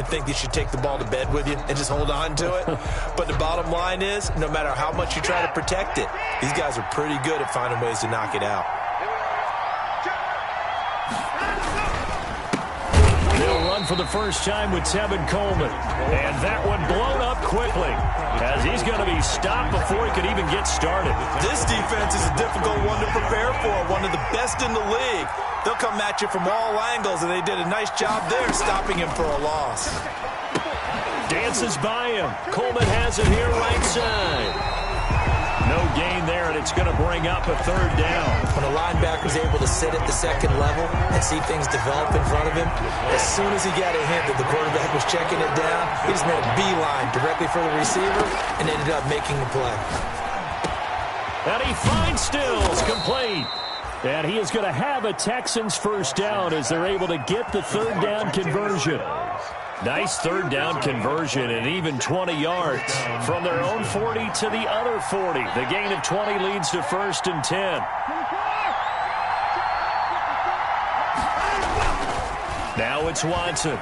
think you should take the ball to bed with you and just hold on to it. But the bottom line is, no matter how much you try to protect it, these guys are pretty good at finding ways to knock it out. They'll run for the first time with Tevin Coleman. And that one blown up quickly, as he's going to be stopped before he could even get started. This defense is a difficult one to prepare for, one of the best in the league. They'll come at you from all angles, and they did a nice job there stopping him for a loss. Dances by him. Coleman has it here right side. No gain there, and it's going to bring up a third down. When a linebacker's able to sit at the second level and see things develop in front of him, as soon as he got a hint that the quarterback was checking it down, he just made a beeline directly for the receiver and ended up making the play. And he finds Stills complete. And he is going to have a Texans first down as they're able to get the third down conversion. Nice third down conversion and even 20 yards. From their own 40 to the other 40. The gain of 20 leads to 1st and 10. Now it's Watson.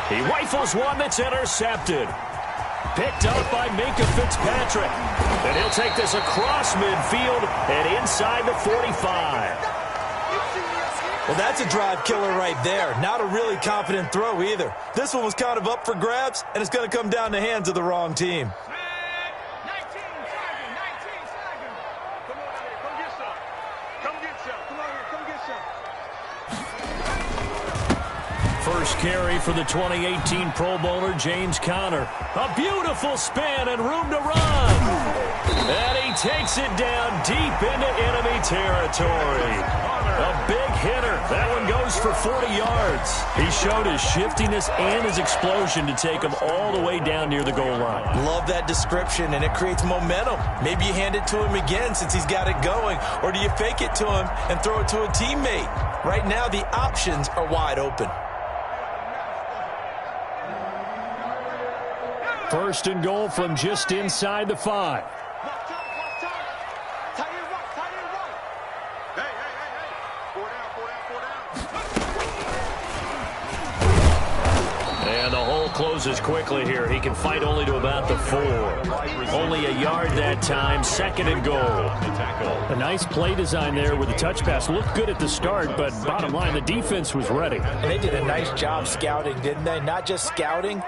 He rifles one that's intercepted. Picked up by Minkah Fitzpatrick. And he'll take this across midfield and inside the 45. Well, that's a drive killer right there. Not a really confident throw either. This one was kind of up for grabs, and it's going to come down in the hands of the wrong team. First carry for the 2018 Pro Bowler, James Conner. A beautiful spin and room to run. And he takes it down deep into enemy territory. A big hitter. That one goes for 40 yards. He showed his shiftiness and his explosion to take him all the way down near the goal line. Love that description, and it creates momentum. Maybe you hand it to him again since he's got it going, or do you fake it to him and throw it to a teammate? Right now, the options are wide open. First and goal from just inside the 5. And the hole closes quickly here. He can fight only to about the 4. Only a yard that time. 2nd and goal. A nice play design there with the touch pass. Looked good at the start, but bottom line, the defense was ready. And they did a nice job scouting, didn't they? Not just scouting,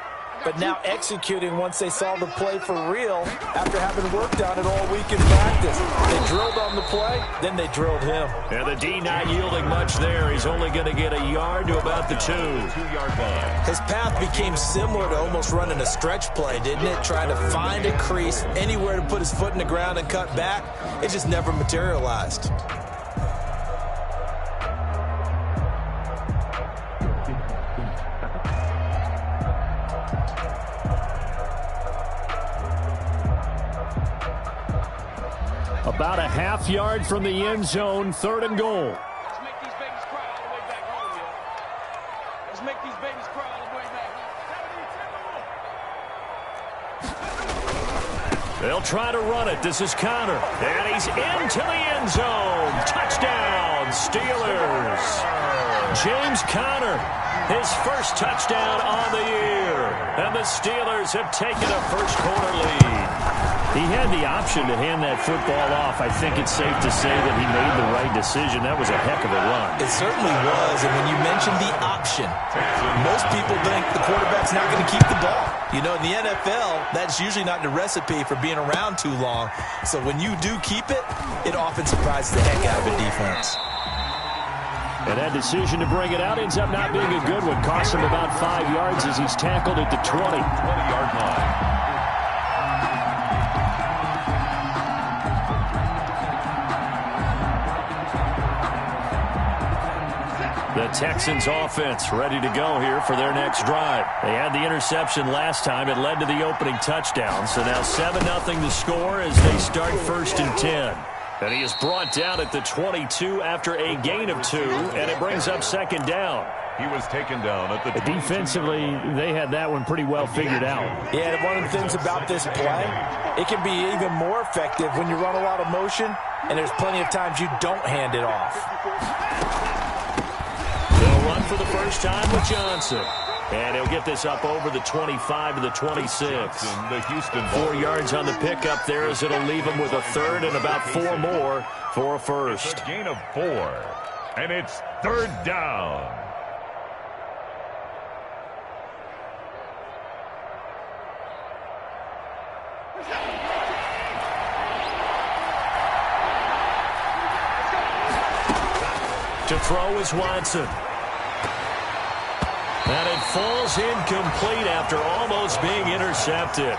but now executing once they saw the play for real after having worked on it all week in practice. They drilled on the play, then they drilled him. And the D not yielding much there. He's only going to get a yard to about the 2-yard line. His path became similar to almost running a stretch play, didn't it? Trying to find a crease, anywhere to put his foot in the ground and cut back. It just never materialized. About a half yard from the end zone, 3rd and goal. Let's make these babies cry all the way back home, yo. Let's make these babies cry all the way back home. They'll try to run it. This is Conner. And he's into the end zone. Touchdown, Steelers. James Conner, his first touchdown on the year. And the Steelers have taken a first-quarter lead. He had the option to hand that football off. I think it's safe to say that he made the right decision. That was a heck of a run. It certainly was, and when you mentioned the option, most people think the quarterback's not going to keep the ball. You know, in the NFL, that's usually not the recipe for being around too long. So when you do keep it, it often surprises the heck out of a defense. And that decision to bring it out ends up not being a good one. Costs him about 5 yards as he's tackled at the 20-yard line. The Texans offense ready to go here for their next drive. They had the interception last time. It led to the opening touchdown. So now 7-0 the score as they start 1st and 10. And he is brought down at the 22 after a gain of 2, and it brings up 2nd down. He was taken down at the defensively, they had that one pretty well figured out. Yeah, and one of the things about this play, it can be even more effective when you run a lot of motion, and there's plenty of times you don't hand it off. for the first time with Johnson. And he'll get this up over the 25 to the 26. The Houston 4 yards on the pickup there as it'll leave him with a third and about 4 more for a first. A gain of 4. And it's third down. To throw is Watson. And it falls incomplete after almost being intercepted.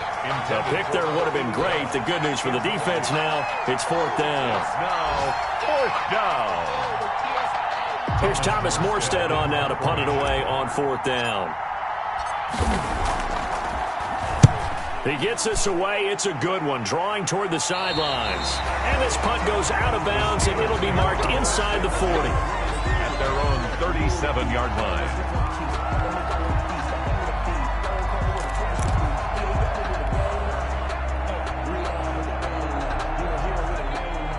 The pick there would have been great. The good news for the defense now, it's fourth down. Now, fourth down. Here's Thomas Morstead on now to punt it away on fourth down. He gets this away. It's a good one, drawing toward the sidelines. And this punt goes out of bounds, and it'll be marked inside the 40. At their own 37-yard line.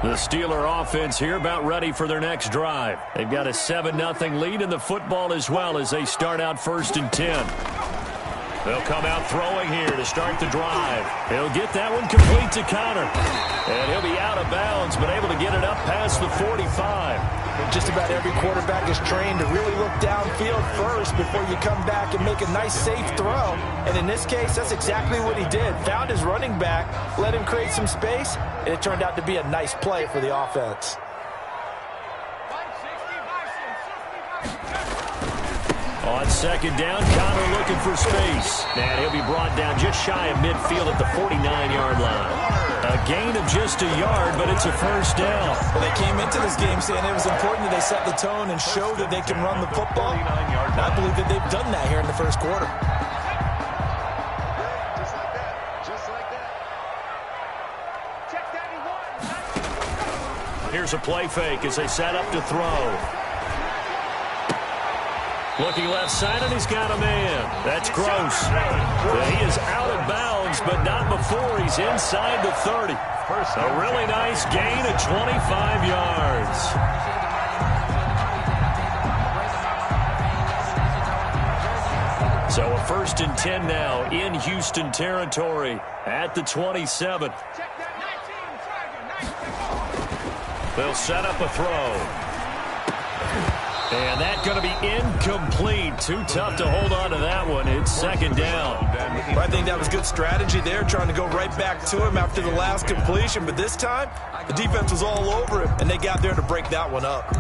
The Steeler offense here about ready for their next drive. They've got a 7-0 lead in the football as well as they start out 1st and 10. They'll come out throwing here to start the drive. He'll get that one complete to Connor. And he'll be out of bounds, but able to get it up past the 45. Just about every quarterback is trained to really look downfield first before you come back and make a nice, safe throw. And in this case, that's exactly what he did. Found his running back, let him create some space, and it turned out to be a nice play for the offense. On second down, Connor looking for space. And he'll be brought down just shy of midfield at the 49-yard line. A gain of just a yard, but it's a first down. Well, they came into this game saying it was important that they set the tone and show that they can run the football. And I believe that they've done that here in the first quarter. Just like that. Check that, he won. Here's a play fake as they set up to throw. Looking left side, and he's got a man. That's Gross. He is out of bounds, but not before he's inside the 30. A really nice gain of 25 yards. So a 1st and 10 now in Houston territory at the 27. They'll set up a throw. And that's going to be incomplete. Too tough to hold on to that one. It's second down. Well, I think that was good strategy there, trying to go right back to him after the last completion. But this time, the defense was all over him, and they got there to break that one up.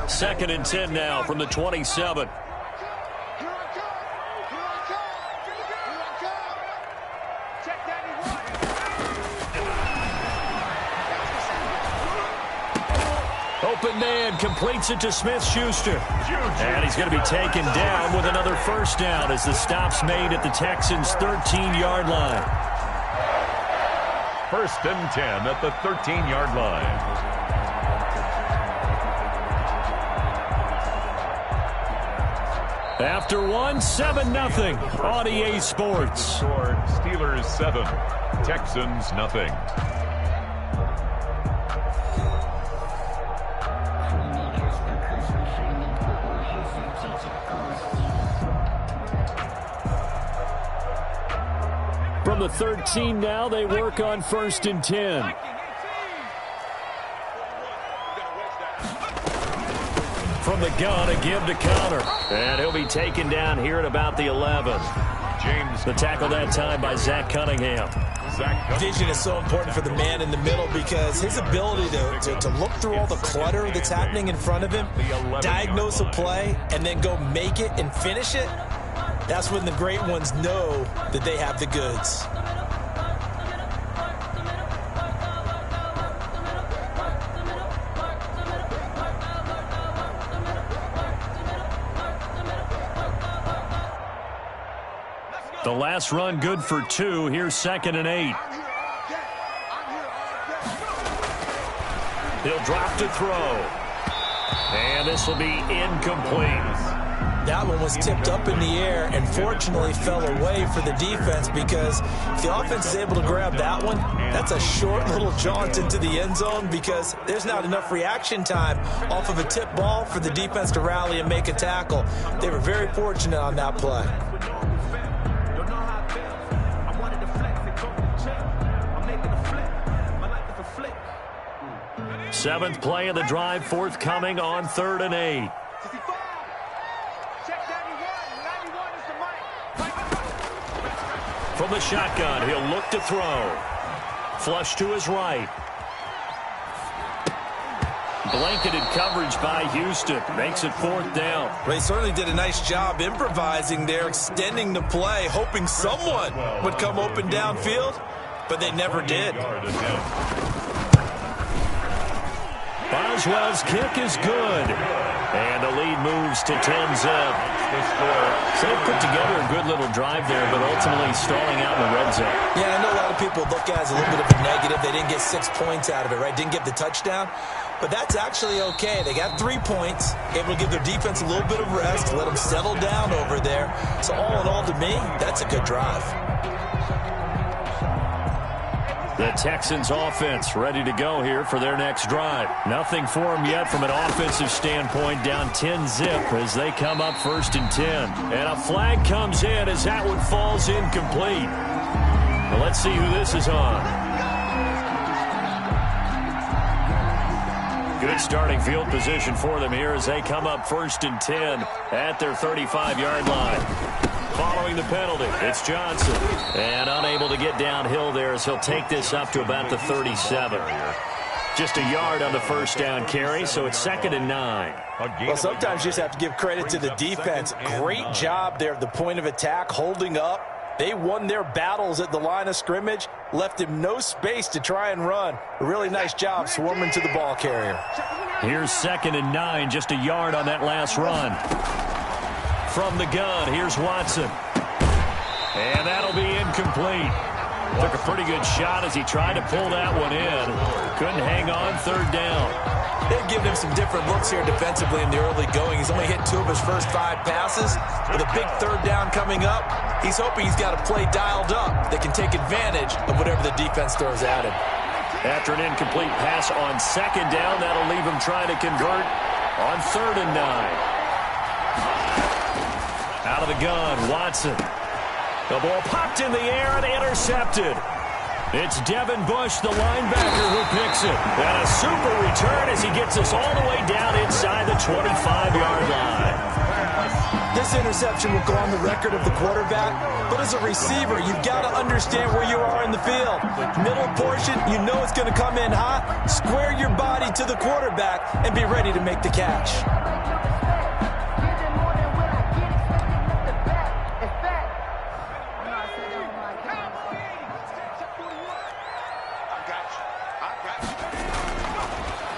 Second and 10 now from the 27. Open man completes it to Smith-Schuster. And he's going to be taken down with another first down as the stop's made at the Texans' 13-yard line. 1st and 10 at the 13-yard line. After one, 7-0 on EA Sports. Score, Steelers 7, Texans nothing. From the 13 now, they work on 1st and 10. From the gun, a give to Connor. And he'll be taken down here at about the 11. James. The tackle that time by Zach Cunningham. Vision is so important for the man in the middle because his ability to look through all the clutter that's happening in front of him, diagnose a play, and then go make it and finish it, that's when the great ones know that they have the goods. The last run good for 2. Here's 2nd and 8. He'll drop to throw. And this will be incomplete. That one was tipped up in the air and fortunately fell away for the defense, because if the offense is able to grab that one, that's a short little jaunt into the end zone, because there's not enough reaction time off of a tip ball for the defense to rally and make a tackle. They were very fortunate on that play. Seventh play of the drive, forthcoming on 3rd and 8. From the shotgun, he'll look to throw. Flush to his right. Blanketed coverage by Houston. Makes it 4th down. They certainly did a nice job improvising there, extending the play, hoping someone would come open downfield, but they never did. Boswell's kick is good. And the lead moves to 10-zip. So they put together a good little drive there, but ultimately stalling out in the red zone. Yeah, I know a lot of people look at it as a little bit of a negative. They didn't get 6 points out of it, right? Didn't get the touchdown. But that's actually okay. They got 3 points, able to give their defense a little bit of rest, let them settle down over there. So all in all, to me, that's a good drive. The Texans offense ready to go here for their next drive. Nothing for them yet from an offensive standpoint, down 10-zip as they come up 1st and 10. And a flag comes in as that one falls incomplete. Well, let's see who this is on. Good starting field position for them here as they come up 1st and 10 at their 35-yard line. Following the penalty, it's Johnson. And unable to get downhill there as he'll take this up to about the 37. Just a yard on the 1st down carry, so it's 2nd and 9. Well, sometimes you just have to give credit to the defense. Great job there at the point of attack, holding up. They won their battles at the line of scrimmage, left him no space to try and run. A really nice job swarming to the ball carrier. Here's 2nd and 9, just a yard on that last run. From the gun, here's Watson. And that'll be incomplete. Took a pretty good shot as he tried to pull that one in. Couldn't hang on 3rd down. They've given him some different looks here defensively in the early going. He's only hit 2 of his first 5 passes. With a big 3rd down coming up, he's hoping he's got a play dialed up that can take advantage of whatever the defense throws at him. After an incomplete pass on 2nd down, that'll leave him trying to convert on 3rd and 9. Out of the gun, Watson. The ball popped in the air and intercepted. It's Devin Bush, the linebacker, who picks it. And a super return as he gets us all the way down inside the 25-yard line. This interception will go on the record of the quarterback, but as a receiver, you've got to understand where you are in the field. Middle portion, you know it's going to come in hot. Square your body to the quarterback and be ready to make the catch.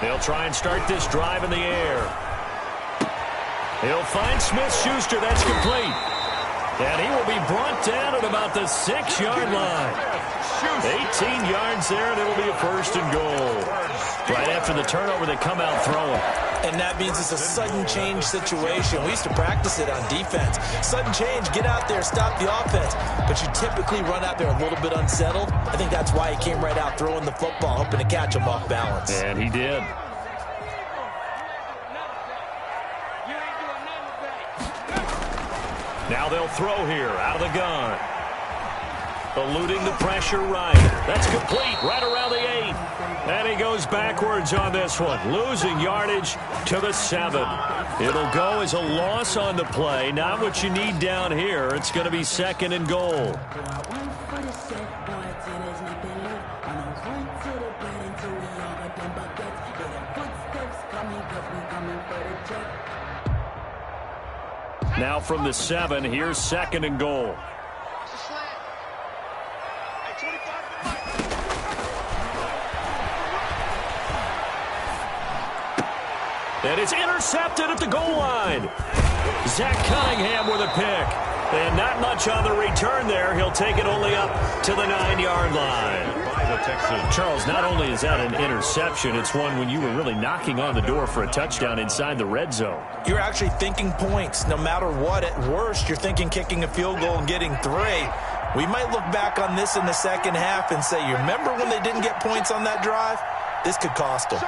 They'll try and start this drive in the air. He'll find Smith-Schuster. That's complete. And he will be brought down at about the 6-yard line. 18 yards there, and it'll be a 1st and goal. Right after the turnover, they come out throwing. And that means it's a sudden change situation. We used to practice it on defense. Sudden change, get out there, stop the offense. But you typically run out there a little bit unsettled. I think that's why he came right out throwing the football, hoping to catch him off balance. And he did. Now they'll throw here out of the gun. Eluding the pressure right. That's complete right around the 8. And he goes backwards on this one. Losing yardage to the 7. It'll go as a loss on the play. Not what you need down here. It's going to be 2nd and goal. Now from the 7, here's 2nd and goal. And it's intercepted at the goal line. Zach Cunningham with a pick. And not much on the return there. He'll take it only up to the 9-yard line. the Texans. Charles, not only is that an interception, it's one when you were really knocking on the door for a touchdown inside the red zone. You're actually thinking points. No matter what, at worst, you're thinking kicking a field goal and getting 3. We might look back on this in the second half and say, you remember when they didn't get points on that drive? This could cost them.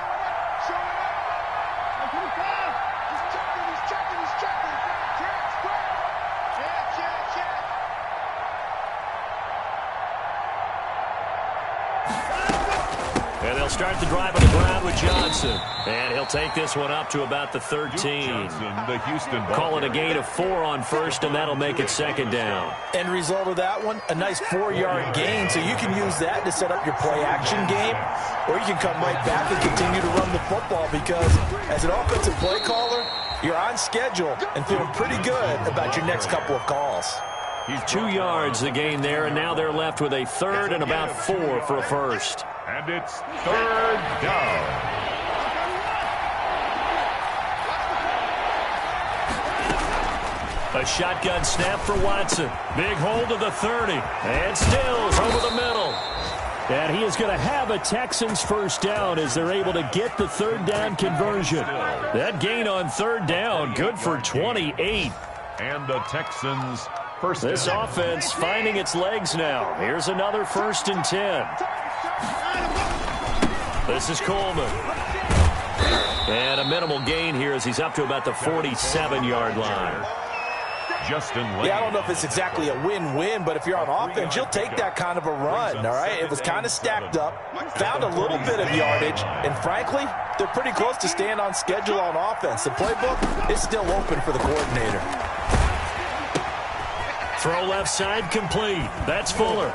And they'll start the drive on the ground with Johnson. And he'll take this one up to about the 13. Johnson, the Houston Ball Call it a gain of 4 on first, and that'll make it second down. End result of that one, a nice 4-yard gain, so you can use that to set up your play-action game, or you can come right back and continue to run the football because as an offensive play caller, you're on schedule and feeling pretty good about your next couple of calls. 2 yards the gain there, and now they're left with a third and about 4 for a first. And it's third down. A shotgun snap for Watson. Big hold of the 30. And Stills over the middle. And he is going to have a Texans first down as they're able to get the third down conversion. That gain on third down, good for 28. And the Texans first down. This offense finding its legs now. Here's another 1st and 10. This is Coleman. And a minimal gain here as he's up to about the 47-yard line. Justin Lane. Yeah, I don't know if it's exactly a win-win, but if you're on offense, you'll take that kind of a run, all right? It was kind of stacked up, found a little bit of yardage, and frankly, they're pretty close to staying on schedule on offense. The playbook is still open for the coordinator. Throw left side complete. That's Fuller.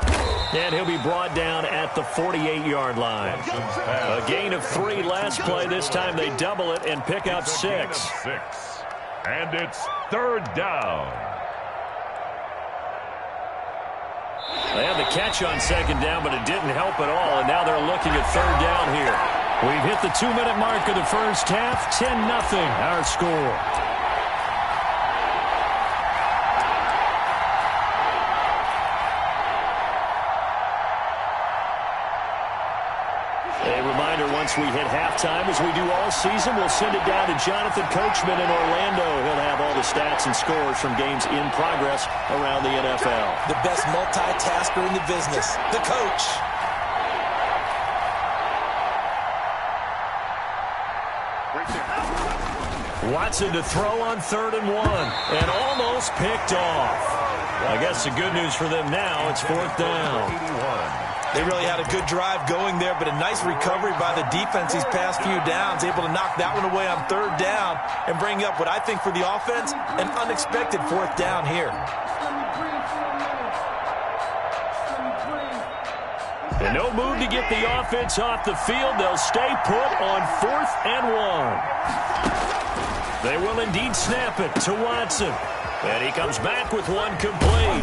And he'll be brought down at the 48-yard line. A gain of 3 last play. This time they double it and pick up 6. And it's third down. They had the catch on second down, but it didn't help at all. And now they're looking at third down here. We've hit the 2-minute mark of the first half. 10-0 our score. Once we hit halftime, as we do all season, we'll send it down to Jonathan Coachman in Orlando. He'll have all the stats and scores from games in progress around the NFL. The best multitasker in the business, the coach. Watson to throw on 3rd and 1, and almost picked off. I guess the good news for them now, it's 4th down. They really had a good drive going there, but a nice recovery by the defense these past few downs, able to knock that one away on 3rd down and bring up what I think for the offense, an unexpected 4th down here. And no move to get the offense off the field. They'll stay put on 4th and 1. They will indeed snap it to Watson. And he comes back with one complete.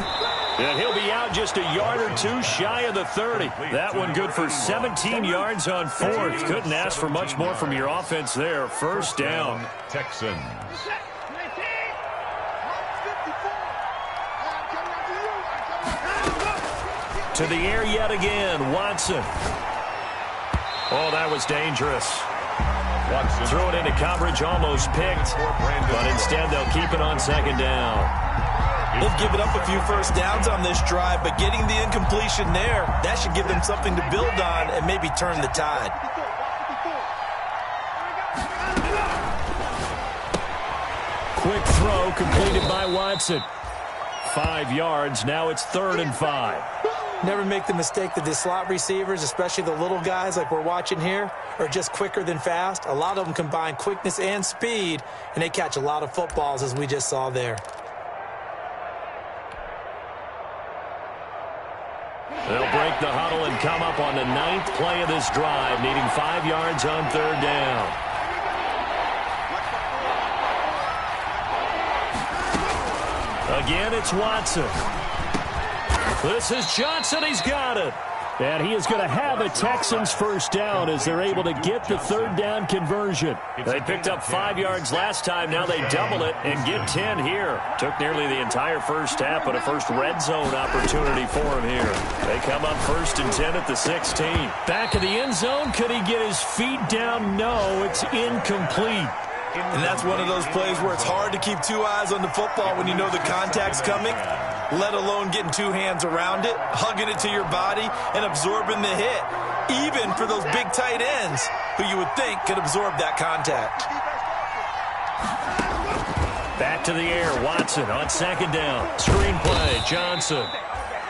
And he'll be out just a yard or 2 shy of the 30. That one good for 17 yards on 4th. Couldn't ask for much more from your offense there. First down. Texans. To the air yet again. Watson. Oh, that was dangerous. Watson. Threw it into coverage, almost picked. But instead, they'll keep it on second down. They've given up a few first downs on this drive, but getting the incompletion there, that should give them something to build on and maybe turn the tide. Quick throw completed by Watson. 5 yards. Now it's 3rd and 5. Never make the mistake that the slot receivers, especially the little guys like we're watching here, are just quicker than fast. A lot of them combine quickness and speed, and they catch a lot of footballs, as we just saw there. They'll break the huddle and come up on the 9th play of this drive, needing 5 yards on 3rd down. Again, it's Watson. This is Johnson. He's got it. And he is going to have a Texans first down as they're able to get the third down conversion. They picked up 5 yards last time. Now they double it and get 10 here. Took nearly the entire first half, but a first red zone opportunity for him here. They come up 1st and 10 at the 16. Back of the end zone. Could he get his feet down? No, it's incomplete. And that's one of those plays where it's hard to keep 2 eyes on the football when you know the contact's coming, let alone getting 2 hands around it, hugging it to your body, and absorbing the hit, even for those big tight ends who you would think could absorb that contact. Back to the air, Watson on 2nd down. Screen play, Johnson.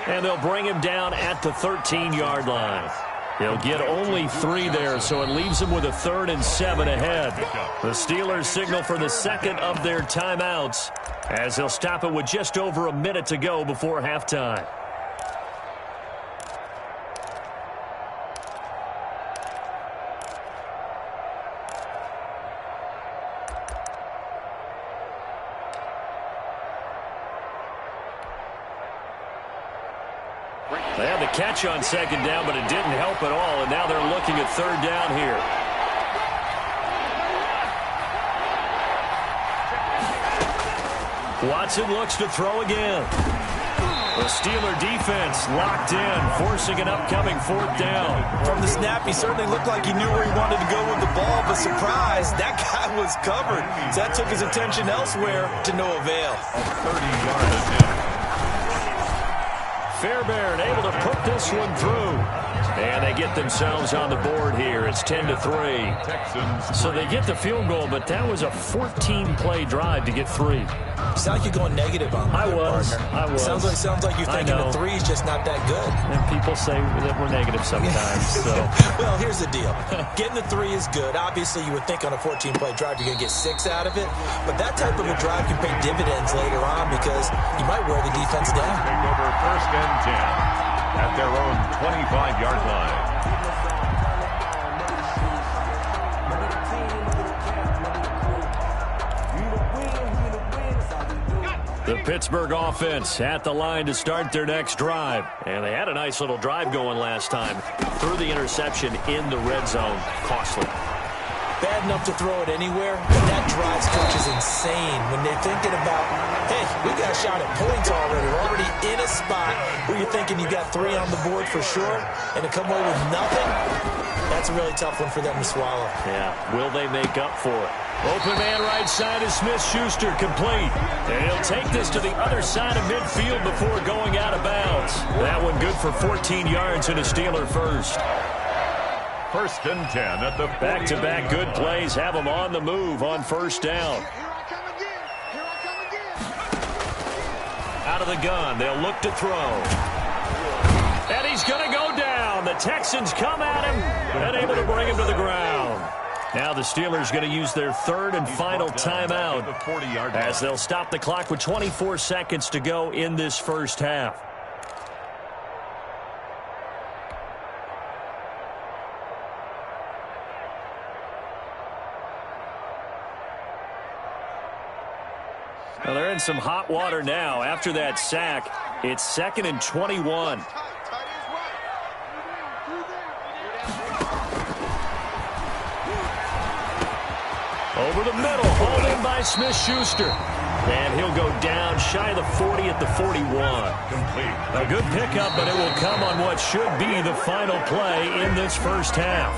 And they'll bring him down at the 13-yard line. He'll get only 3 there, so it leaves him with a 3rd and 7 ahead. The Steelers signal for the second of their timeouts as they'll stop it with just over a minute to go before halftime. They had the catch on 2nd down, but it didn't help at all, and now they're looking at 3rd down here. Watson looks to throw again. The Steeler defense locked in, forcing an upcoming 4th down. From the snap, he certainly looked like he knew where he wanted to go with the ball, but surprise, that guy was covered. So that took his attention elsewhere to no avail. 30-yard attempt. Fairbairn able to put this one through. And they get themselves on the board here. It's 10-3. So they get the field goal, but that was a 14-play drive to get 3. You sound like you're going negative on that, partner. Sounds like you're thinking the 3 is just not that good. And people say that we're negative sometimes. So. Well, here's the deal. Getting the 3 is good. Obviously, you would think on a 14-play drive you're going to get 6 out of it. But that type of a drive can pay dividends later on because you might wear the defense down. Take over 1st and 10 at their own 25-yard line. The Pittsburgh offense at the line to start their next drive. And they had a nice little drive going last time. Threw the interception in the red zone. Costly. Bad enough to throw it anywhere, but that drive stretch is insane when they're thinking about, hey, we got a shot at points already. We're already in a spot where you're thinking you got 3 on the board for sure, and to come away with nothing, that's a really tough one for them to swallow. Yeah, will they make up for it? Open man right side is Smith-Schuster, complete. And he'll take this to the other side of midfield before going out of bounds. That one good for 14 yards and a Steeler first. 1st and 10 at the 40. Back-to-back good plays have them on the move on 1st down. Out of the gun, they'll look to throw. And he's going to go down. The Texans come at him and able to bring him to the ground. Now the Steelers going to use their 3rd and final timeout as they'll stop the clock with 24 seconds to go in this first half. Well, they're in some hot water now. After that sack, it's 2nd and 21. Over the middle, hauled in by Smith-Schuster. And he'll go down shy of the 40 at the 41. A good pickup, but it will come on what should be the final play in this first half.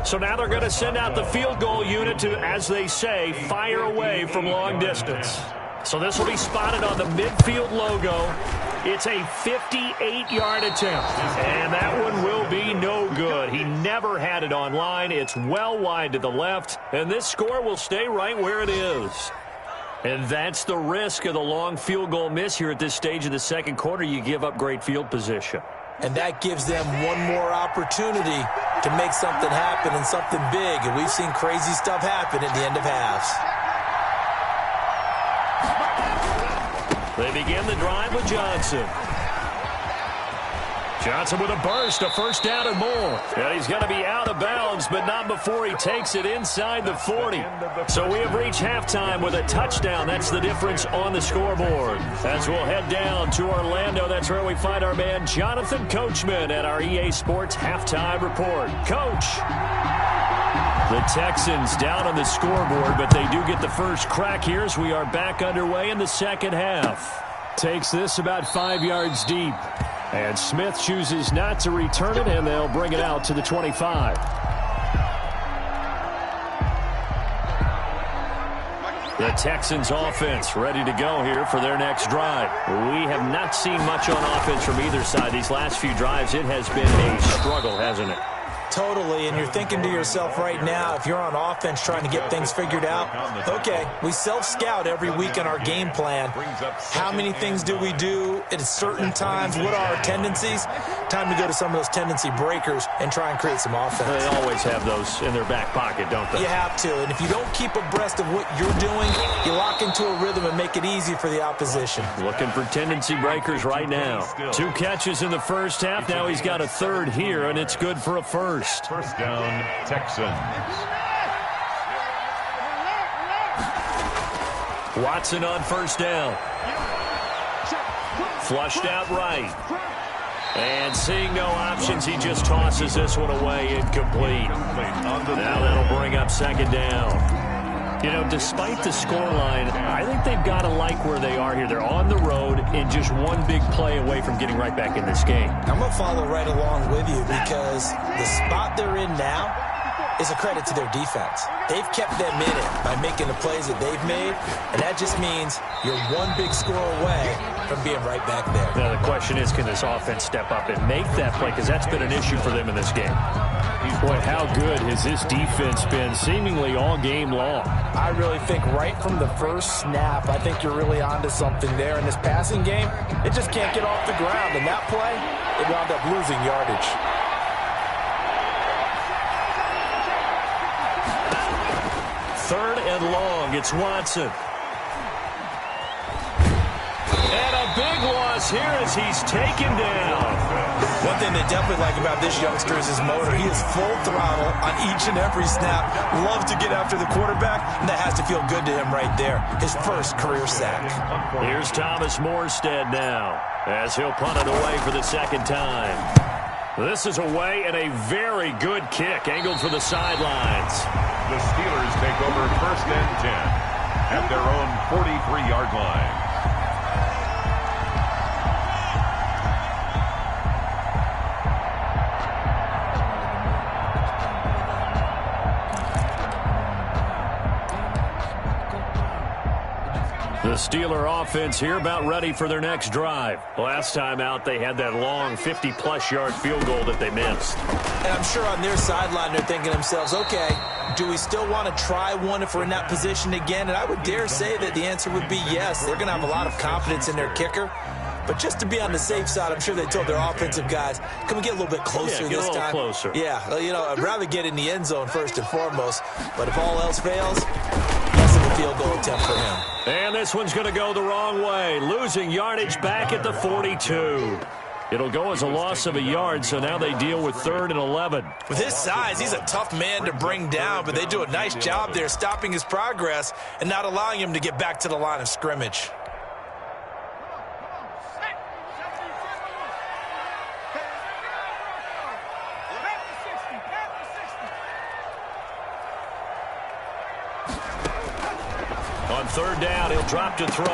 So now they're going to send out the field goal unit to, as they say, fire away from long distance. So this will be spotted on the midfield logo. It's a 58-yard attempt, and that one will be no good. He never had it on line. It's well wide to the left, and this score will stay right where it is. And that's the risk of the long field goal miss here at this stage of the second quarter. You give up great field position. And that gives them one more opportunity to make something happen and something big. And we've seen crazy stuff happen at the end of halves. They begin the drive with Johnson. Johnson with a burst, a first down and more. And he's going to be out of bounds, but not before he takes it inside the 40. So we have reached halftime with a touchdown. That's the difference on the scoreboard. As we'll head down to Orlando, that's where we find our man Jonathan Coachman at our EA Sports Halftime Report. Coach. The Texans down on the scoreboard, but they do get the first crack here as we are back underway in the second half. Takes this about 5 yards deep. And Smith chooses not to return it, and they'll bring it out to the 25. The Texans offense ready to go here for their next drive. We have not seen much on offense from either side these last few drives. It has been a struggle, hasn't it? Totally, and you're thinking to yourself right now, if you're on offense trying to get things figured out, okay, we self-scout every week in our game plan. How many things do we do at certain times? What are our tendencies? Time to go to some of those tendency breakers and try and create some offense. They always have those in their back pocket, don't they? You have to, and if you don't keep abreast of what you're doing, you lock into a rhythm and make it easy for the opposition. Looking for tendency breakers right now. 2 catches in the first half. Now he's got a third here, and it's good for a first. First down, Texans. Watson on first down. Flushed out right. And seeing no options, he just tosses this one away, incomplete. Now that'll bring up second down. You know, despite the scoreline, I think they've got to like where they are here. They're on the road and just one big play away from getting right back in this game. I'm going to follow right along with you because the spot they're in now is a credit to their defense. They've kept them in it by making the plays that they've made, and that just means you're one big score away from being right back there. Now the question is, can this offense step up and make that play? Because that's been an issue for them in this game. Boy, how good has this defense been seemingly all game long? I really think right from the first snap, I think you're really onto something there. In this passing game, it just can't get off the ground. And that play, it wound up losing yardage. Third and long, it's Watson. And a big loss here as he's taken down. One thing they definitely like about this youngster is his motor. He is full throttle on each and every snap. Loves to get after the quarterback, and that has to feel good to him right there. His first career sack. Here's Thomas Morstead now as he'll punt it away for the second time. This is away and a very good kick angled for the sidelines. The Steelers take over first and 10 at their own 43-yard line. The Steeler offense here about ready for their next drive. Last time out, they had that long 50-plus yard field goal that they missed. And I'm sure on their sideline they're thinking to themselves, okay, do we still want to try one if we're in that position again? And I would dare say that the answer would be yes. They're going to have a lot of confidence in their kicker. But just to be on the safe side, I'm sure they told their offensive guys, can we get a little bit closer this time? Closer. Yeah, you know, I'd rather get in the end zone first and foremost. But if all else fails, less of a field goal attempt for him. And this one's going to go the wrong way, losing yardage back at the 42. It'll go as a loss of a yard, so now they deal with 3rd and 11. With his size, he's a tough man to bring down, but they do a nice job there stopping his progress and not allowing him to get back to the line of scrimmage. On 3rd down, he'll drop to throw.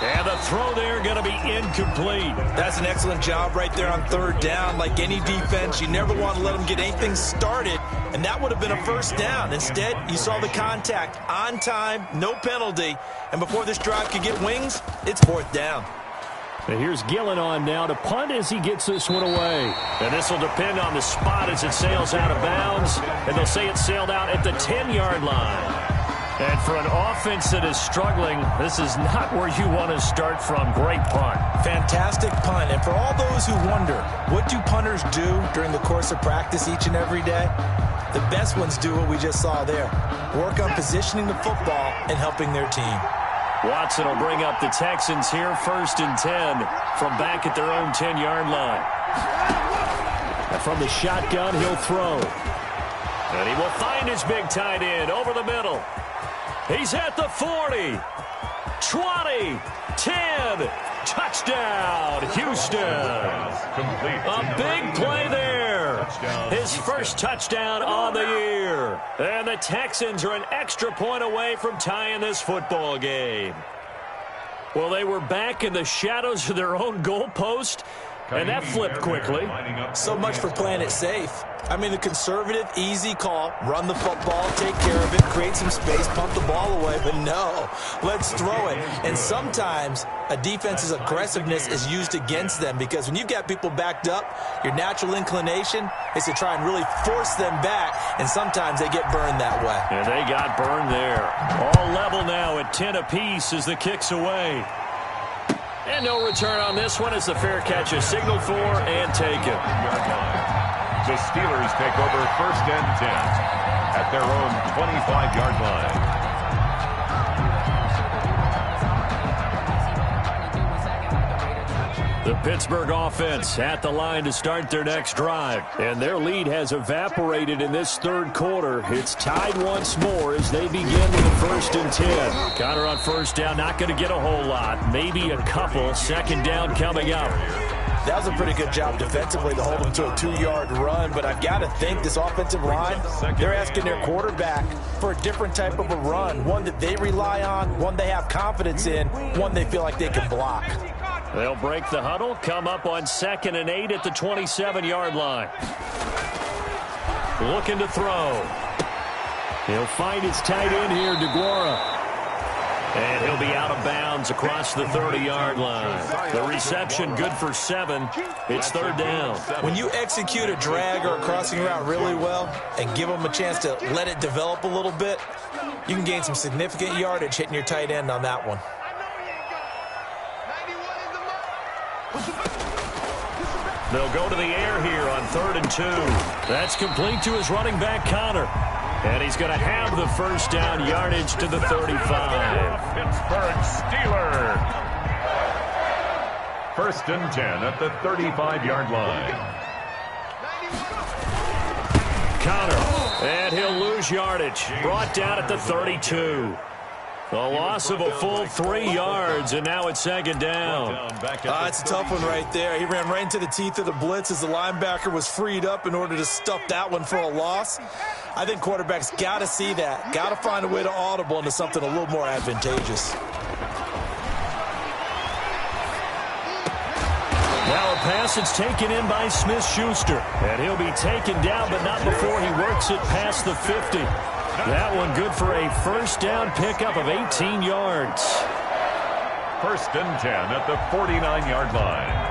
And the throw there going to be incomplete. That's an excellent job right there on 3rd down. Like any defense, you never want to let them get anything started, and that would have been a first down. Instead, you saw the contact on time, no penalty, and before this drive could get wings, it's 4th down. And here's Gillen on now to punt as he gets this one away. And this will depend on the spot as it sails out of bounds, and they'll say it sailed out at the 10-yard line. And for an offense that is struggling, this is not where you want to start from. Great punt. Fantastic punt. And for all those who wonder, what do punters do during the course of practice each and every day? The best ones do what we just saw there. Work on positioning the football and helping their team. Watson will bring up the Texans here, 1st and 10 from back at their own 10-yard line. And from the shotgun, he'll throw. And he will find his big tight end over the middle. He's at the 40, 20, 10. Touchdown, Houston. A big play there. His first touchdown on the year. And the Texans are an extra point away from tying this football game. Well, they were back in the shadows of their own goalpost, and that flipped quickly. So much for playing it safe. I mean, the conservative, easy call, run the football, take care of it, create some space, pump the ball away, but no, let's throw it. And sometimes a defense's aggressiveness is used against them because when you've got people backed up, your natural inclination is to try and really force them back, and sometimes they get burned that way. And they got burned there. All level now at 10 apiece as the kick's away. And no return on this one as the fair catch is signaled for and taken. The Steelers take over 1st and 10 at their own 25-yard line. The Pittsburgh offense at the line to start their next drive. And their lead has evaporated in this 3rd quarter. It's tied once more as they begin with a 1st and 10. Connor on 1st down, not going to get a whole lot. Maybe a couple. 2nd down coming up. That was a pretty good job defensively to hold them to a 2-yard run, but I've got to think this offensive line, they're asking their quarterback for a different type of a run, one that they rely on, one they have confidence in, one they feel like they can block. They'll break the huddle, come up on 2nd and 8 at the 27-yard line. Looking to throw. He'll find his tight end here, DeGuara. And he'll be out of bounds across the 30-yard line. The reception good for 7. It's 3rd down. When you execute a drag or a crossing route really well and give them a chance to let it develop a little bit, you can gain some significant yardage hitting your tight end on that one. They'll go to the air here on 3rd and 2. That's complete to his running back, Connor. And he's going to have the 1st down yardage to the 35. Pittsburgh Steelers. 1st and 10 at the 35-yard line. Connor, and he'll lose yardage. Brought down at the 32. A loss of a full 3 yards, and now it's 2nd down. It's a tough one right there. He ran right into the teeth of the blitz as the linebacker was freed up in order to stuff that one for a loss. I think quarterbacks got to see that, got to find a way to audible into something a little more advantageous. Now a pass that's taken in by Smith-Schuster, and he'll be taken down, but not before he works it past the 50. That one good for a 1st down pickup of 18 yards. 1st and 10 at the 49-yard line.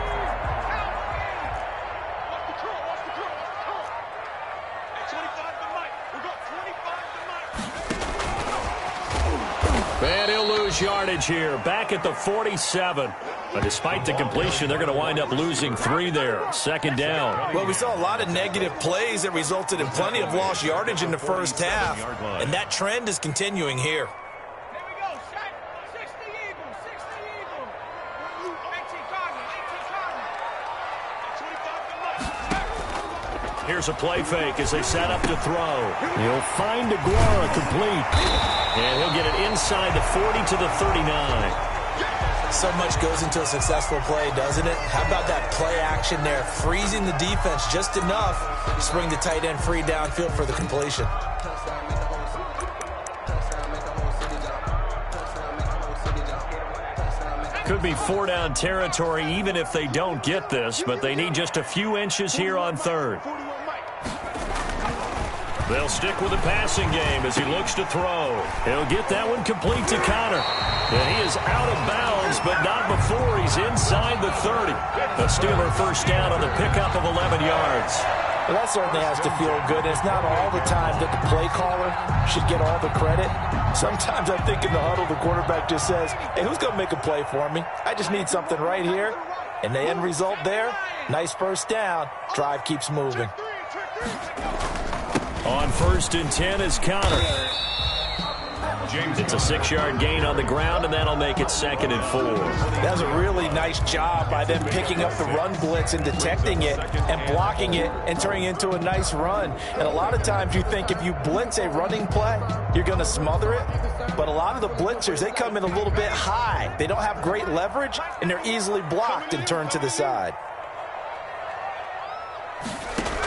And he'll lose yardage here, back at the 47. But despite the completion, they're going to wind up losing 3 there. 2nd down. Well, we saw a lot of negative plays that resulted in plenty of lost yardage in the 1st half. And that trend is continuing here. Here's a play fake as they set up to throw. He'll find DeGuara complete. And he'll get it inside the 40 to the 39. So much goes into a successful play, doesn't it? How about that play action there, freezing the defense just enough to bring the tight end free downfield for the completion. Could be 4-down territory even if they don't get this, but they need just a few inches here on 3rd. They'll stick with the passing game as he looks to throw. He'll get that one complete to Connor. And he is out of bounds, but not before he's inside the 30. A Steeler 1st down on the pickup of 11 yards. Well, that certainly has to feel good. It's not all the time that the play caller should get all the credit. Sometimes I think in the huddle, the quarterback just says, hey, who's going to make a play for me? I just need something right here. And the end result there, nice 1st down. Drive keeps moving. On 1st and 10 is Connor. It's a 6-yard gain on the ground, and that'll make it 2nd and 4. That was a really nice job by them picking up the run blitz and detecting it and blocking it and turning it into a nice run. And a lot of times you think if you blitz a running play, you're going to smother it. But a lot of the blitzers, they come in a little bit high. They don't have great leverage, and they're easily blocked and turned to the side.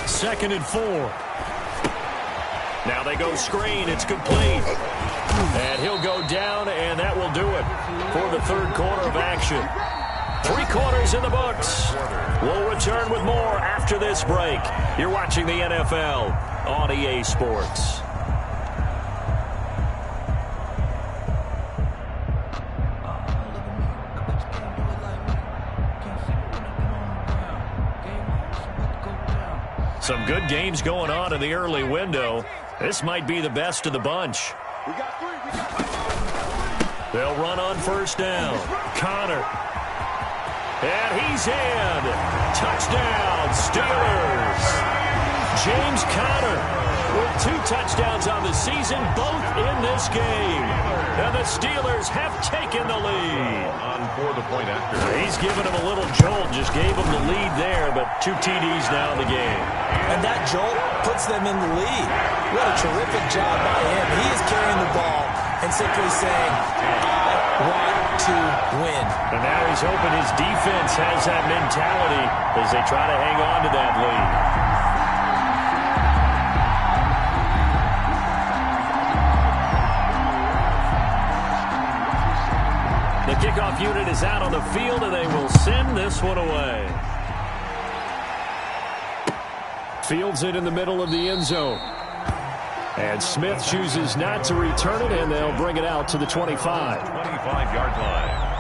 2nd and 4. Now they go screen. It's complete. And he'll go down, and that will do it for the 3rd quarter of action. 3 quarters in the books. We'll return with more after this break. You're watching the NFL on EA Sports. Some good games going on in the early window. This might be the best of the bunch. They'll run on 1st down. Connor. And he's in. Touchdown, Steelers. James Conner with 2 touchdowns on the season, both in this game. And the Steelers have taken the lead. On for the point after. He's given him a little jolt, just gave him the lead there, but 2 TDs now in the game. And that jolt puts them in the lead. What a terrific job by him. He is carrying the ball and simply saying, I want to win. And now he's hoping his defense has that mentality as they try to hang on to that lead. The kickoff unit is out on the field, and they will send this one away. Fields it in the middle of the end zone. And Smith chooses not to return it, and they'll bring it out to the 25. 25-yard line.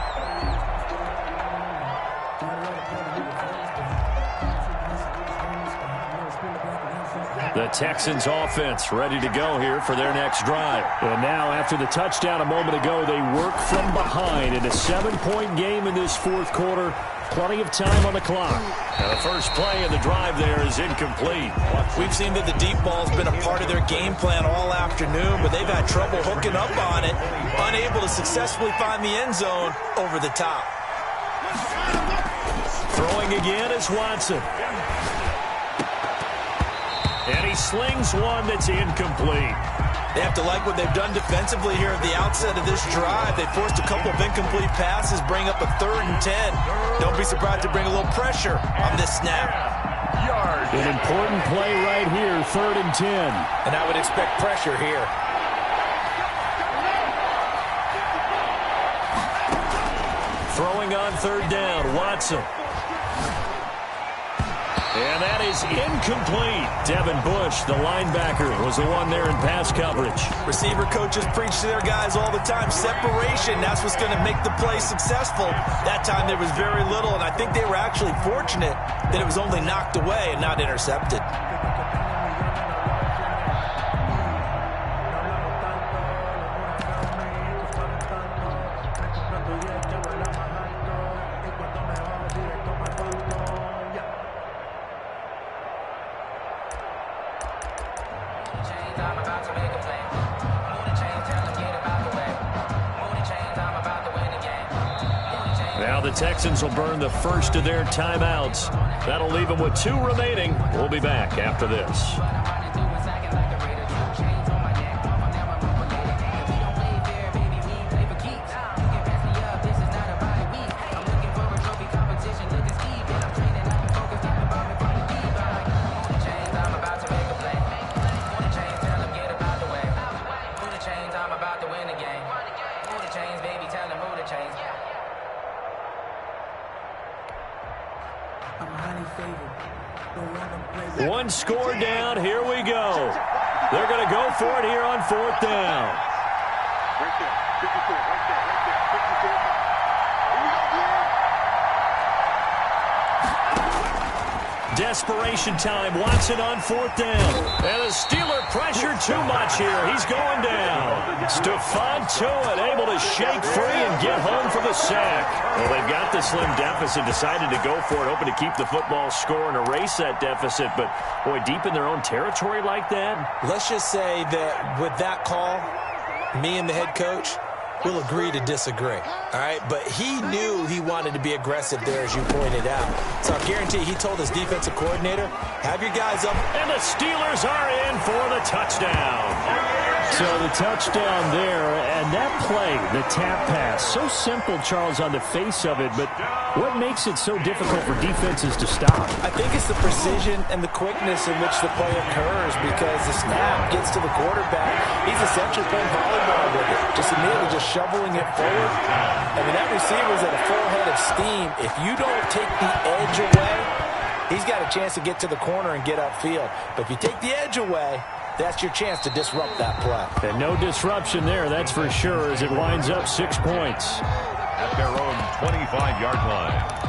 The Texans offense ready to go here for their next drive. And now after the touchdown a moment ago, they work from behind in a 7-point game in this 4th quarter. Plenty of time on the clock. Now the first play of the drive there is incomplete. We've seen that the deep ball's been a part of their game plan all afternoon, but they've had trouble hooking up on it, unable to successfully find the end zone over the top. Throwing again is Watson. And he slings one that's incomplete. They have to like what they've done defensively here at the outset of this drive. They forced a couple of incomplete passes, bring up a 3rd and 10. Don't be surprised to bring a little pressure on this snap. An important play right here, 3rd and 10. And I would expect pressure here. Throwing on 3rd down, Watson. And that is incomplete. Devin Bush, the linebacker, was the one there in pass coverage. Receiver coaches preach to their guys all the time. Separation, that's what's going to make the play successful. That time there was very little, and I think they were actually fortunate that it was only knocked away and not intercepted. Now the Texans will burn the first of their timeouts. That'll leave them with 2 remaining. We'll be back after this. One score down. Here we go. They're going to go for it here on 4th down. Right there. 54. Right there. Right there. 54. Here we go, Desperation time. Watson on 4th down. And the Steeler pressure too much here. He's going down. Stephon Tuitt able to shake free and get home for the sack. Well, they've got the slim deficit, decided to go for it, hoping to keep the football score and erase that deficit. But, boy, deep in their own territory like that. Let's just say that with that call, me and the head coach will agree to disagree, all right? But he knew he wanted to be aggressive there, as you pointed out. So I guarantee he told his defensive coordinator, have your guys up. And the Steelers are in for the touchdown. So the touchdown there, and that play, the tap pass, so simple, Charles, on the face of it, but what makes it so difficult for defenses to stop? I think it's the precision and the quickness in which the play occurs, because the snap gets to the quarterback. He's essentially playing volleyball with it, just immediately just shoveling it forward. I mean, that receiver's at a full head of steam. If you don't take the edge away, he's got a chance to get to the corner and get upfield. But if you take the edge away, that's your chance to disrupt that play. And no disruption there, that's for sure, as it winds up 6 points. At their own 25-yard line.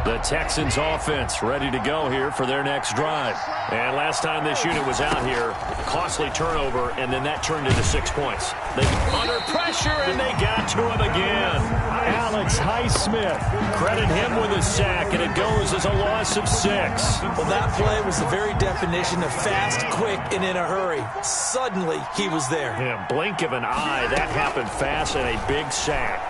The Texans offense ready to go here for their next drive. And last time this unit was out here, costly turnover, and then that turned into 6 points. They under pressure, and they got to him again. Alex Highsmith, credit him with a sack, and it goes as a loss of 6. Well, that play was the very definition of fast, quick, and in a hurry. Suddenly, he was there. Yeah, blink of an eye, that happened fast, and a big sack.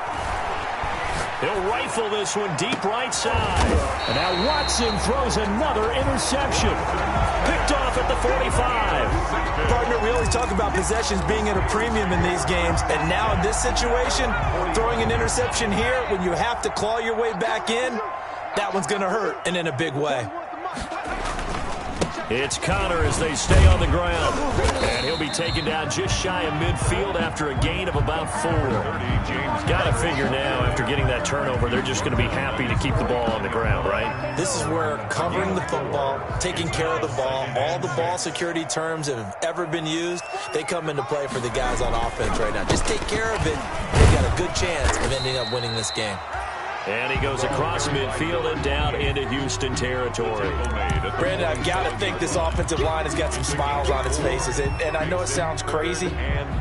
He'll rifle this one deep right side. And now Watson throws another interception. Picked off at the 45. Partner, we always talk about possessions being at a premium in these games. And now in this situation, throwing an interception here when you have to claw your way back in, that one's going to hurt, and in a big way. It's Connor as they stay on the ground. And he'll be taken down just shy of midfield after a gain of about 4. Got to figure now, after getting that turnover, they're just going to be happy to keep the ball on the ground, right? This is where covering the football, taking care of the ball, all the ball security terms that have ever been used, they come into play for the guys on offense right now. Just take care of it. They've got a good chance of ending up winning this game. And he goes across midfield and down into Houston territory. Brandon, I've got to think this offensive line has got some smiles on its faces. And I know it sounds crazy,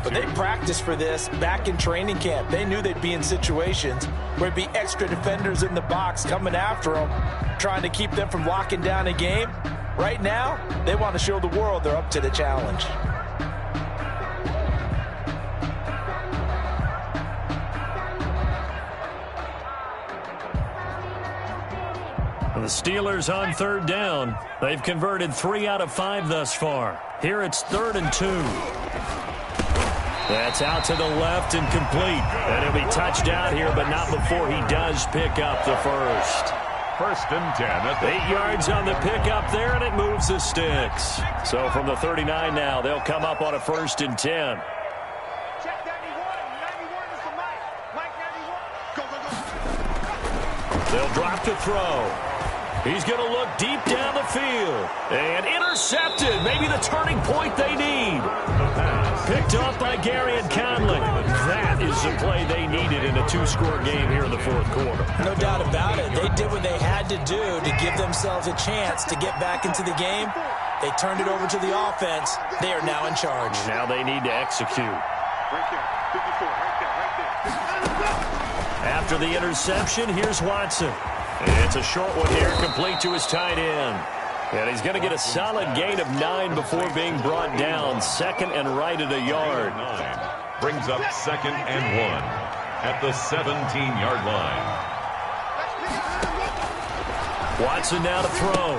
but they practiced for this back in training camp. They knew they'd be in situations where there'd be extra defenders in the box coming after them, trying to keep them from locking down a game. Right now, they want to show the world they're up to the challenge. The Steelers on 3rd down. They've converted 3 out of 5 thus far. Here it's 3rd and 2. That's out to the left and complete. And he'll be touched out here, but not before he does pick up the first. 1st and 10. At 8 yards on the pickup there, and it moves the sticks. So from the 39 now, they'll come up on a 1st and 10. Check 91. 91 is the Mike. Mike 91. Go. They'll drop to throw. He's going to look deep down the field. And intercepted. Maybe the turning point they need. Picked off by Gary and Conley. That is the play they needed in a 2-score game here in the 4th quarter. No doubt about it. They did what they had to do to give themselves a chance to get back into the game. They turned it over to the offense. They are now in charge. Now they need to execute. Right there. 54. Right there. After the interception, here's Watson. And it's a short one here, complete to his tight end. And he's going to get a solid gain of 9 before being brought down. 2nd and right at a yard. brings up 2nd and 1 at the 17-yard line. Watson now to throw.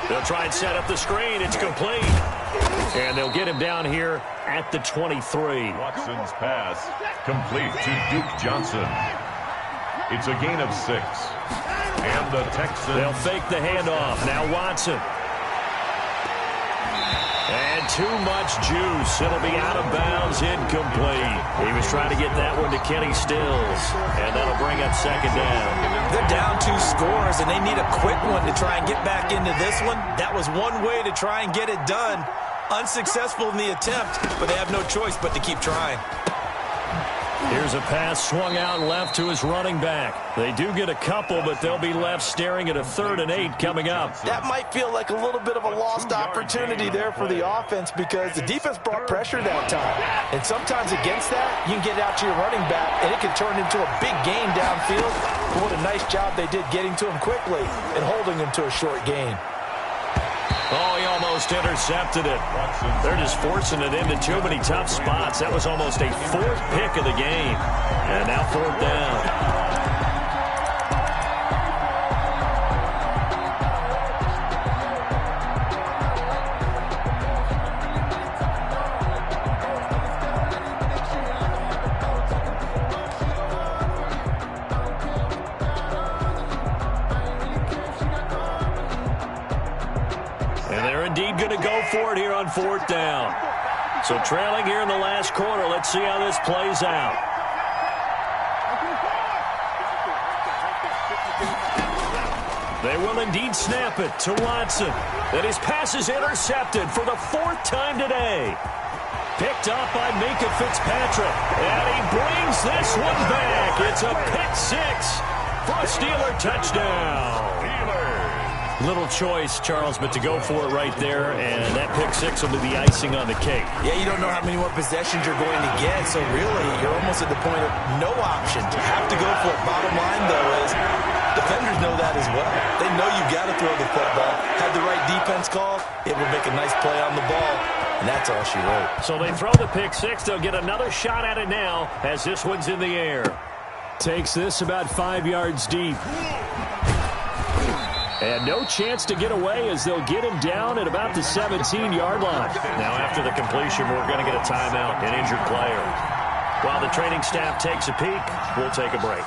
They'll try and set up the screen. It's complete. And they'll get him down here at the 23. Watson's pass complete to Duke Johnson. It's a gain of 6. And the Texans... They'll fake the handoff. Now Watson. And too much juice. It'll be out of bounds, incomplete. He was trying to get that one to Kenny Stills. And that'll bring up 2nd down. They're down 2 scores, and they need a quick one to try and get back into this one. That was one way to try and get it done. Unsuccessful in the attempt, but they have no choice but to keep trying. Here's a pass swung out left to his running back. They do get a couple, but they'll be left staring at a 3rd and 8 coming up. That might feel like a little bit of a lost opportunity there for the offense because the defense brought pressure that time. And sometimes against that, you can get out to your running back, and it can turn into a big gain downfield. But what a nice job they did getting to him quickly and holding him to a short gain. Oh, he almost intercepted it. They're just forcing it into too many tough spots. That was almost a 4th pick of the game. And now 4th down. Going to go for it here on 4th down. So trailing here in the last quarter. Let's see how this plays out. They will indeed snap it to Watson. And his pass is intercepted for the 4th time today. Picked up by Minkah Fitzpatrick. And he brings this one back. It's a pick 6 for a Steeler touchdown. Little choice, Charles, but to go for it right there, and that pick 6 will be the icing on the cake. Yeah, you don't know how many more possessions you're going to get, so really, you're almost at the point of no option. You have to go for it. Bottom line, though, is defenders know that as well. They know you've got to throw the football. Have the right defense call, it will make a nice play on the ball, and that's all she wrote. So they throw the pick 6. They'll get another shot at it now as this one's in the air. Takes this about 5 yards deep. And no chance to get away as they'll get him down at about the 17-yard line. Now after the completion, we're going to get a timeout, an injured player. While the training staff takes a peek, we'll take a break.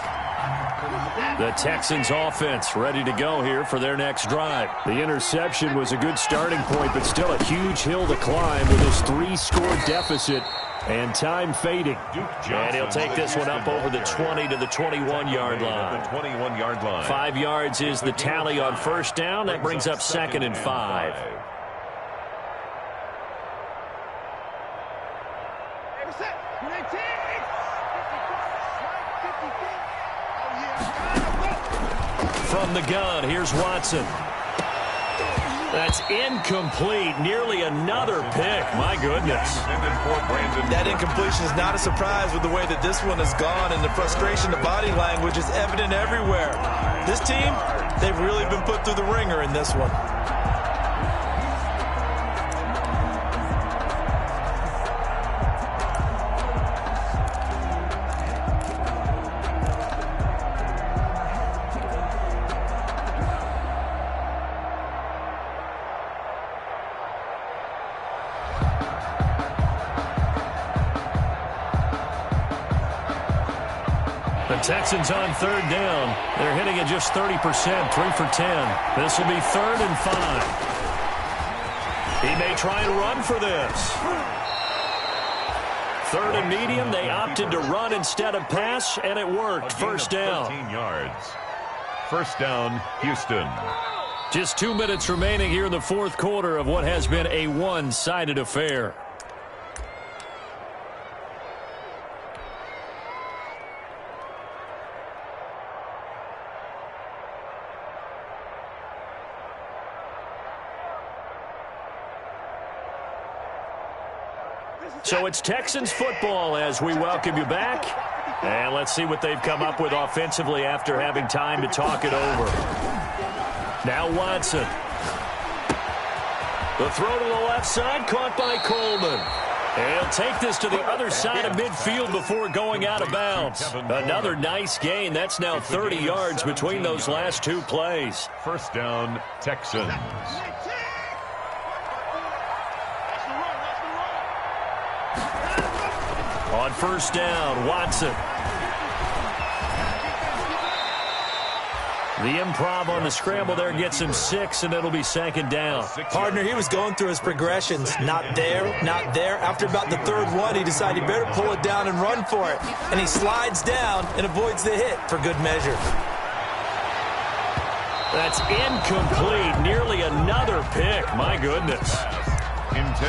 The Texans offense ready to go here for their next drive. The interception was a good starting point, but still a huge hill to climb with his 3-score deficit. And time fading. And he'll take this one up over the 20 to the 21-yard line. 5 yards is the tally on 1st down. That brings up 2nd and 5. From the gun, here's Watson. That's incomplete. Nearly another pick. My goodness. That incompletion is not a surprise with the way that this one has gone, and the frustration, the body language is evident everywhere. This team, they've really been put through the ringer in this one. Texans on 3rd down. They're hitting at just 30%, 3 for 10. This will be 3rd and 5. He may try and run for this. 3rd and medium. They opted to run instead of pass, and it worked. 1st down. 13 yards. 1st down, Houston. Just 2 minutes remaining here in the 4th quarter of what has been a one-sided affair. So it's Texans football as we welcome you back. And let's see what they've come up with offensively after having time to talk it over. Now Watson. The throw to the left side, caught by Coleman. And he'll take this to the other side of midfield before going out of bounds. Another nice gain. That's now 30 yards between those last 2 plays. 1st down, Texans. On 1st down, Watson. The improv on the scramble there gets him 6, and it'll be 2nd down. Partner, he was going through his progressions. Not there, not there. After about the 3rd one, he decided he better pull it down and run for it. And he slides down and avoids the hit for good measure. That's incomplete. Nearly another pick. My goodness.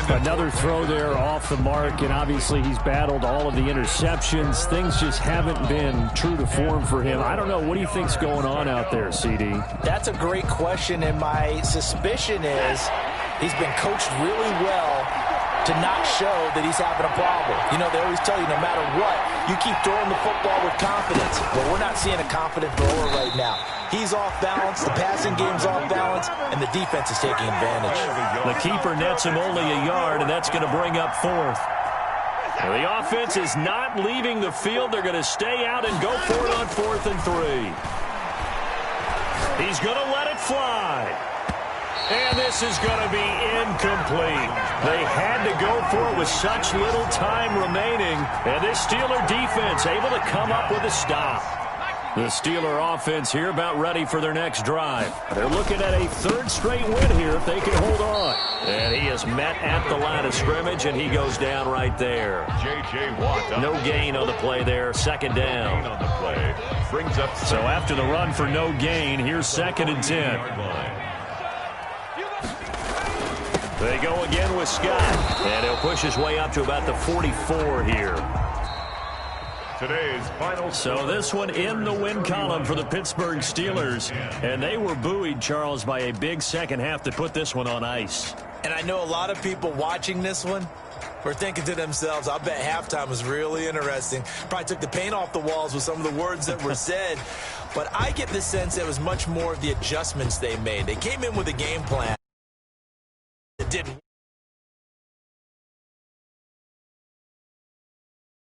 Another throw there off the mark, and obviously he's battled all of the interceptions. Things just haven't been true to form for him. I don't know. What do you think's going on out there, CD? That's a great question, and my suspicion is he's been coached really well to not show that he's having a problem. You know, they always tell you no matter what, you keep throwing the football with confidence. Well, we're not seeing a confident thrower right now. He's off balance, the passing game's off balance, and the defense is taking advantage. The keeper nets him only a yard, and that's going to bring up fourth. Well, the offense is not leaving the field. They're going to stay out and go for it on 4th and 3. He's going to let it fly. And this is going to be incomplete. They had to go for it with such little time remaining. And this Steeler defense able to come up with a stop. The Steeler offense here about ready for their next drive. They're looking at a 3rd straight win here if they can hold on. And he is met at the line of scrimmage, and he goes down right there. J.J. Watt. No gain on the play there, 2nd down. On the play. Brings up so after the run for no gain, here's 2nd and 10. They go again with Scott, and he'll push his way up to about the 44 here. Today's final. So this one in the win column for the Pittsburgh Steelers. And they were buoyed, Charles, by a big second half to put this one on ice. And I know a lot of people watching this one were thinking to themselves, I bet halftime was really interesting. Probably took the paint off the walls with some of the words that were said. But I get the sense it was much more of the adjustments they made. They came in with a game plan.